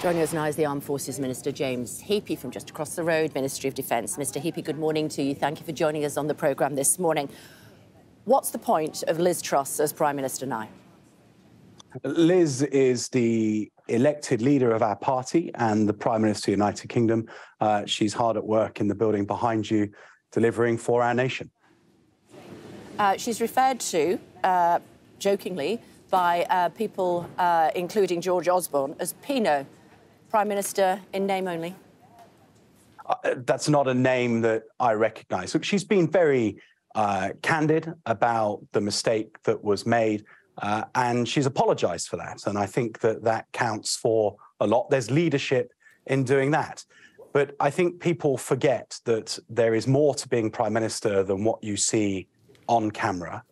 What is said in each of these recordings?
Joining us now is the Armed Forces Minister, James Heappey, from just across the road, Ministry of Defence. Mr Heappey, good morning to you. Thank you for joining us on the programme this morning. What's the point of Ms Truss as Prime Minister now? Liz is the elected leader of our party and the Prime Minister of the United Kingdom. She's hard at work in the building behind you, delivering for our nation. She's referred to, jokingly, by people, including George Osborne, as Pino. Prime Minister in name only? That's not a name that I recognise. Look, she's been very candid about the mistake that was made, and she's apologised for that. And I think that that counts for a lot. There's leadership in doing that. But I think people forget that there is more to being Prime Minister than what you see on camera.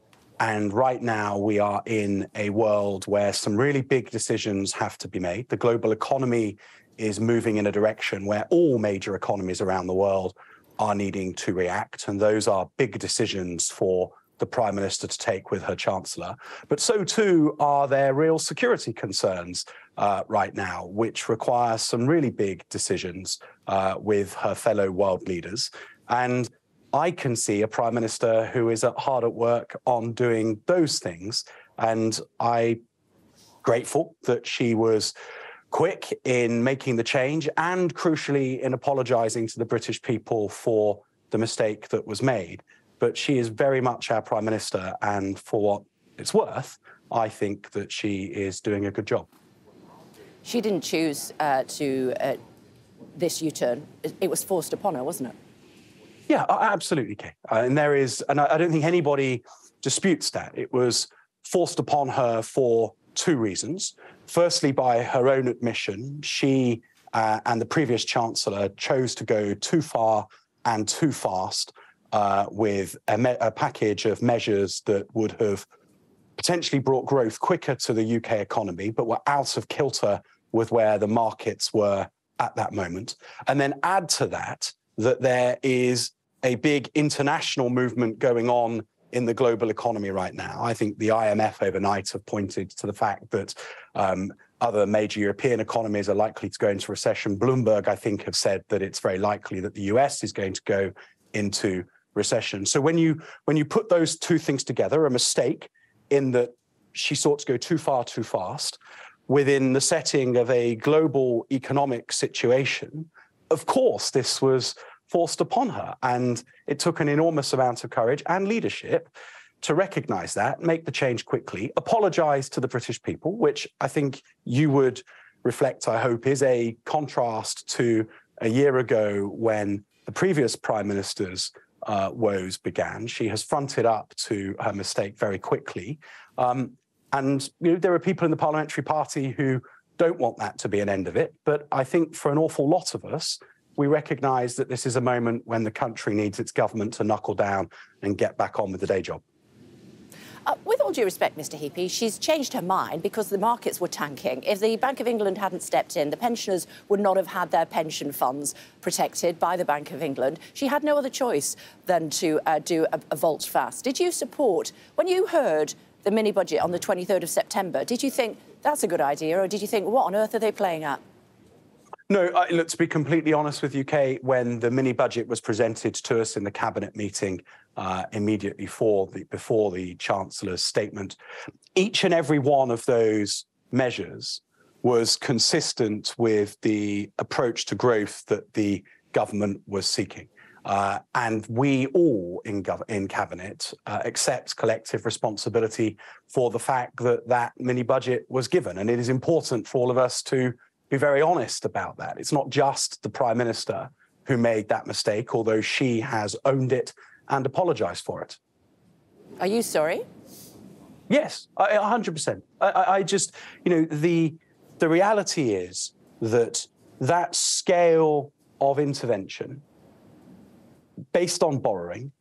And right now we are in a world where some really big decisions have to be made. The global economy is moving in a direction where all major economies around the world are needing to react. And those are big decisions for the Prime Minister to take with her Chancellor. But so too are there real security concerns right now, which require some really big decisions with her fellow world leaders. And I can see a Prime Minister who is hard at work on doing those things. And I'm grateful that she was quick in making the change and, crucially, in apologising to the British people for the mistake that was made. But she is very much our Prime Minister, and for what it's worth, I think that she is doing a good job. She didn't choose this U-turn. It was forced upon her, wasn't it? Yeah, absolutely, Kate. And I don't think anybody disputes that. It was forced upon her for two reasons. Firstly, by her own admission, she and the previous Chancellor chose to go too far and too fast with a package of measures that would have potentially brought growth quicker to the UK economy, but were out of kilter with where the markets were at that moment. And then add to that there is a big international movement going on in the global economy right now. I think the IMF overnight have pointed to the fact that other major European economies are likely to go into recession. Bloomberg, I think, have said that it's very likely that the US is going to go into recession. So when you put those two things together, a mistake in that she sought to go too far too fast within the setting of a global economic situation, of course, this was forced upon her. And it took an enormous amount of courage and leadership to recognise that, make the change quickly, apologise to the British people, which I think you would reflect, I hope, is a contrast to a year ago when the previous Prime Minister's woes began. She has fronted up to her mistake very quickly. And there are people in the parliamentary party who don't want that to be an end of it. But I think for an awful lot of us, we recognise that this is a moment when the country needs its government to knuckle down and get back on with the day job. With all due respect, Mr Heappey, she's changed her mind because the markets were tanking. If the Bank of England hadn't stepped in, the pensioners would not have had their pension funds protected by the Bank of England. She had no other choice than to do a volte fast. Did you support, when you heard the mini-budget on the 23rd of September, did you think that's a good idea, or did you think, what on earth are they playing at? No, look, to be completely honest with you, Kay, when the mini-budget was presented to us in the Cabinet meeting immediately before the Chancellor's statement, each and every one of those measures was consistent with the approach to growth that the government was seeking. And we all in Cabinet accept collective responsibility for the fact that that mini-budget was given. And it is important for all of us to be very honest about that. It's not just the Prime Minister who made that mistake, although she has owned it and apologised for it. Are you sorry? Yes, 100%. I just, the reality is that scale of intervention based on borrowing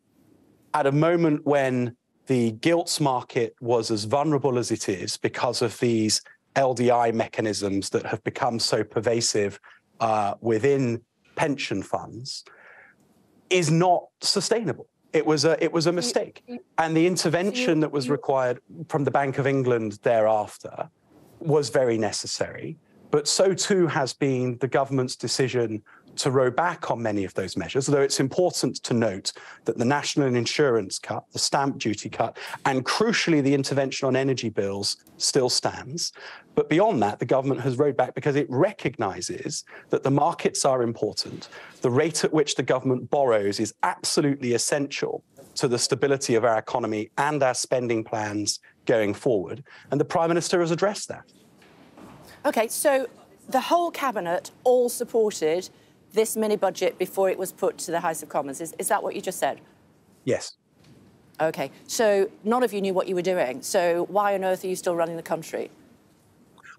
at a moment when the gilts market was as vulnerable as it is because of these LDI mechanisms that have become so pervasive within pension funds is not sustainable. It was a mistake. And the intervention that was required from the Bank of England thereafter was very necessary. But so too has been the government's decision to row back on many of those measures, although it's important to note that the national insurance cut, the stamp duty cut, and crucially the intervention on energy bills still stands. But beyond that, the government has rowed back because it recognises that the markets are important. The rate at which the government borrows is absolutely essential to the stability of our economy and our spending plans going forward. And the Prime Minister has addressed that. OK, so the whole cabinet all supported this mini-budget before it was put to the House of Commons. Is that what you just said? Yes. OK, so none of you knew what you were doing. So why on earth are you still running the country?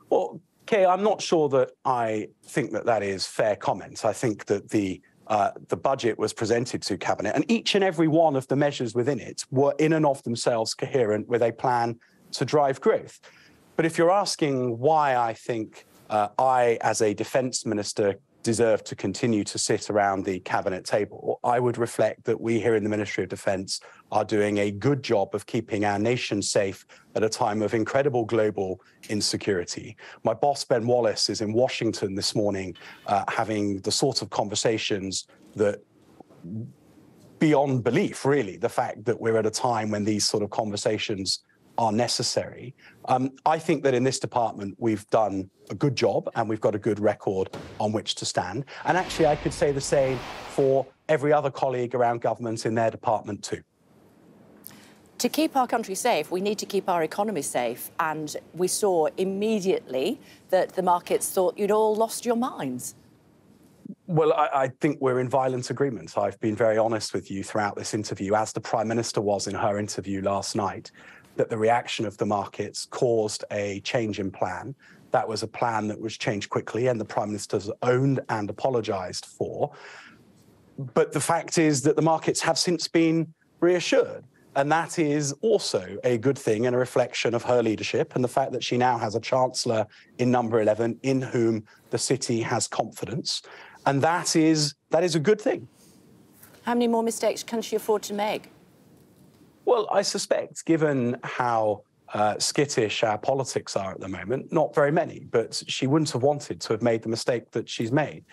Well, Kay, I'm not sure that I think that that is fair comment. I think that the budget was presented to Cabinet, and each and every one of the measures within it were in and of themselves coherent with a plan to drive growth. But if you're asking why I think I, as a defence minister, deserve to continue to sit around the cabinet table, I would reflect that we here in the Ministry of Defence are doing a good job of keeping our nation safe at a time of incredible global insecurity. My boss, Ben Wallace, is in Washington this morning having the sort of conversations that, beyond belief, really, the fact that we're at a time when these sort of conversations are necessary. I think that in this department, we've done a good job and we've got a good record on which to stand. And actually, I could say the same for every other colleague around government in their department too. To keep our country safe, we need to keep our economy safe. And we saw immediately that the markets thought you'd all lost your minds. Well, I think we're in violent agreement. I've been very honest with you throughout this interview, as the Prime Minister was in her interview last night, that the reaction of the markets caused a change in plan. That was a plan that was changed quickly and the Prime Minister's owned and apologised for. But the fact is that the markets have since been reassured. And that is also a good thing and a reflection of her leadership and the fact that she now has a chancellor in number 11 in whom the city has confidence. And that is a good thing. How many more mistakes can she afford to make? Well, I suspect, given how skittish our politics are at the moment, not very many, but she wouldn't have wanted to have made the mistake that she's made.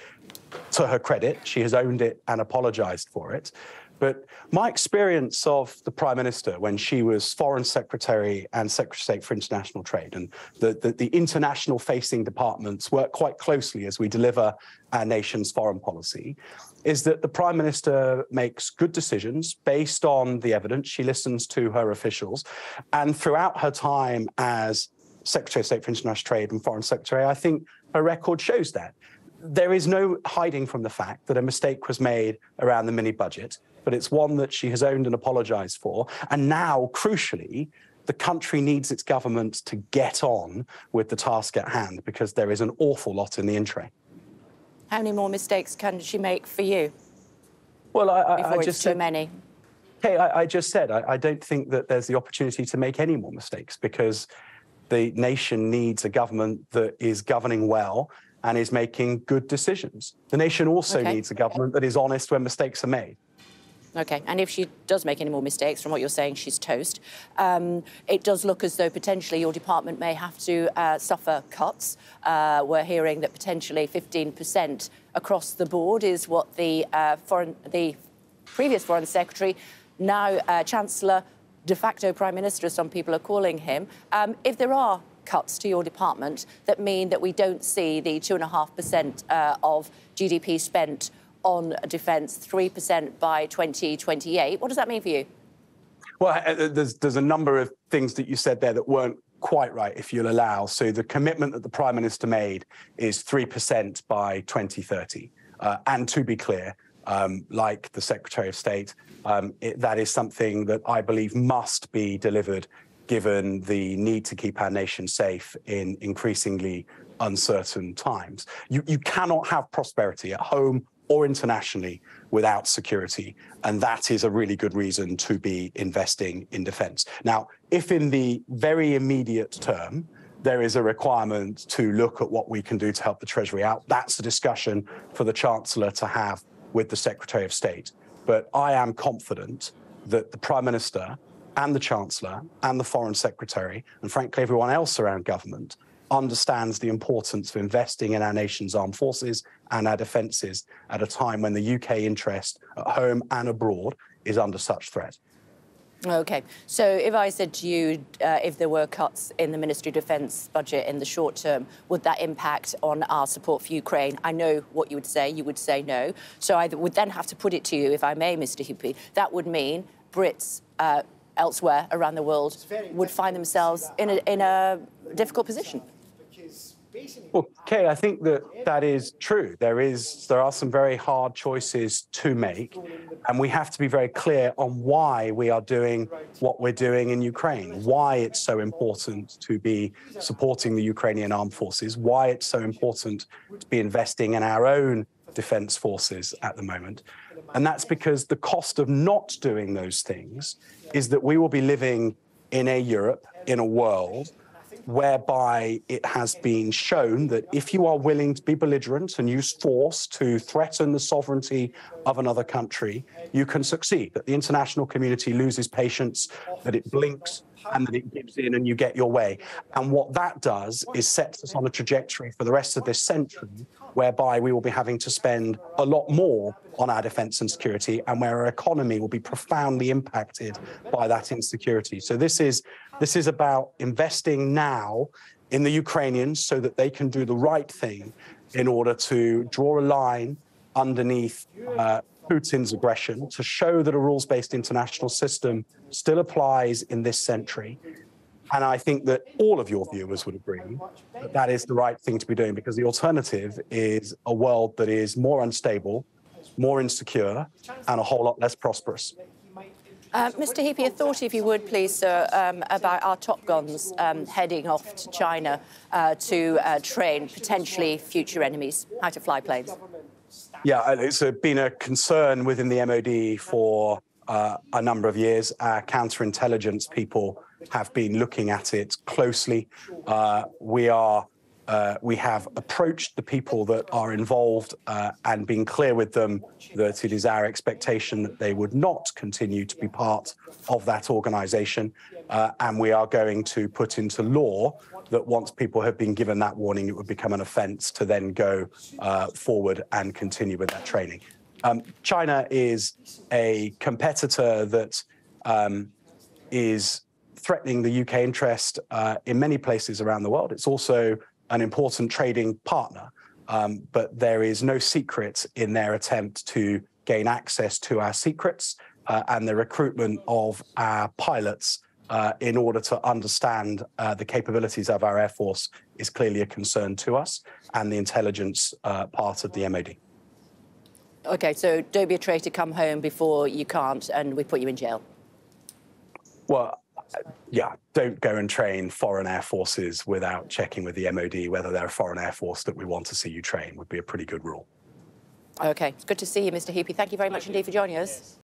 To her credit, she has owned it and apologised for it. But my experience of the Prime Minister when she was Foreign Secretary and Secretary of State for International Trade, and the international-facing departments work quite closely as we deliver our nation's foreign policy, is that the Prime Minister makes good decisions based on the evidence. She listens to her officials. And throughout her time as Secretary of State for International Trade and Foreign Secretary, I think her record shows that. There is no hiding from the fact that a mistake was made around the mini-budget, but it's one that she has owned and apologised for. And now, crucially, the country needs its government to get on with the task at hand because there is an awful lot in the in-tray. How many more mistakes can she make for you? Well, I just said too many. Hey, I just said I don't think that there's the opportunity to make any more mistakes because the nation needs a government that is governing well and is making good decisions. The nation also needs a government that is honest when mistakes are made. OK, and if she does make any more mistakes, from what you're saying, she's toast. It does look as though potentially your department may have to suffer cuts. We're hearing that potentially 15% across the board is what the previous Foreign Secretary, now Chancellor, de facto Prime Minister, as some people are calling him. If there are cuts to your department that mean that we don't see the 2.5% of GDP spent on defence, 3% by 2028. What does that mean for you? Well, there's a number of things that you said there that weren't quite right, if you'll allow. So the commitment that the Prime Minister made is 3% by 2030. And to be clear, like the Secretary of State, that is something that I believe must be delivered given the need to keep our nation safe in increasingly uncertain times. You cannot have prosperity at home or internationally without security. And that is a really good reason to be investing in defence. Now, if in the very immediate term, there is a requirement to look at what we can do to help the Treasury out, that's a discussion for the Chancellor to have with the Secretary of State. But I am confident that the Prime Minister and the Chancellor and the Foreign Secretary, and frankly everyone else around government, understands the importance of investing in our nation's armed forces and our defences at a time when the UK interest at home and abroad is under such threat. OK, so if I said to you, if there were cuts in the Ministry of Defence budget in the short term, would that impact on our support for Ukraine? I know what you would say. You would say no. So I would then have to put it to you, if I may, Mr Heappey, that would mean Brits elsewhere around the world would find themselves in a difficult position. Well, Kay, I think that is true. There are some very hard choices to make, and we have to be very clear on why we are doing what we're doing in Ukraine, why it's so important to be supporting the Ukrainian armed forces, why it's so important to be investing in our own defence forces at the moment. And that's because the cost of not doing those things is that we will be living in a Europe, in a world, whereby it has been shown that if you are willing to be belligerent and use force to threaten the sovereignty of another country, you can succeed, that the international community loses patience, that it blinks and that it gives in and you get your way. And what that does is sets us on a trajectory for the rest of this century whereby we will be having to spend a lot more on our defence and security, and where our economy will be profoundly impacted by that insecurity. So this is about investing now in the Ukrainians so that they can do the right thing in order to draw a line underneath Putin's aggression, to show that a rules-based international system still applies in this century. And I think that all of your viewers would agree that that is the right thing to be doing, because the alternative is a world that is more unstable, more insecure, and a whole lot less prosperous. Mr Heappey, a thought, if you would, please, sir, about our Top Guns heading off to China to train potentially future enemies how to fly planes. Yeah, it's been a concern within the MOD for a number of years. Our counterintelligence people have been looking at it closely. We have approached the people that are involved and been clear with them that it is our expectation that they would not continue to be part of that organisation. And we are going to put into law that once people have been given that warning, it would become an offence to then go forward and continue with that training. China is a competitor that is threatening the UK interest in many places around the world. It's also an important trading partner, but there is no secret in their attempt to gain access to our secrets, and the recruitment of our pilots in order to understand the capabilities of our Air Force is clearly a concern to us and the intelligence part of the MOD. OK, so don't be a traitor, come home before you can't, and we put you in jail. Well, yeah, don't go and train foreign air forces without checking with the MOD whether they're a foreign air force that we want to see you train would be a pretty good rule. OK, it's good to see you, Mr Heappey. Thank you very much indeed for joining us.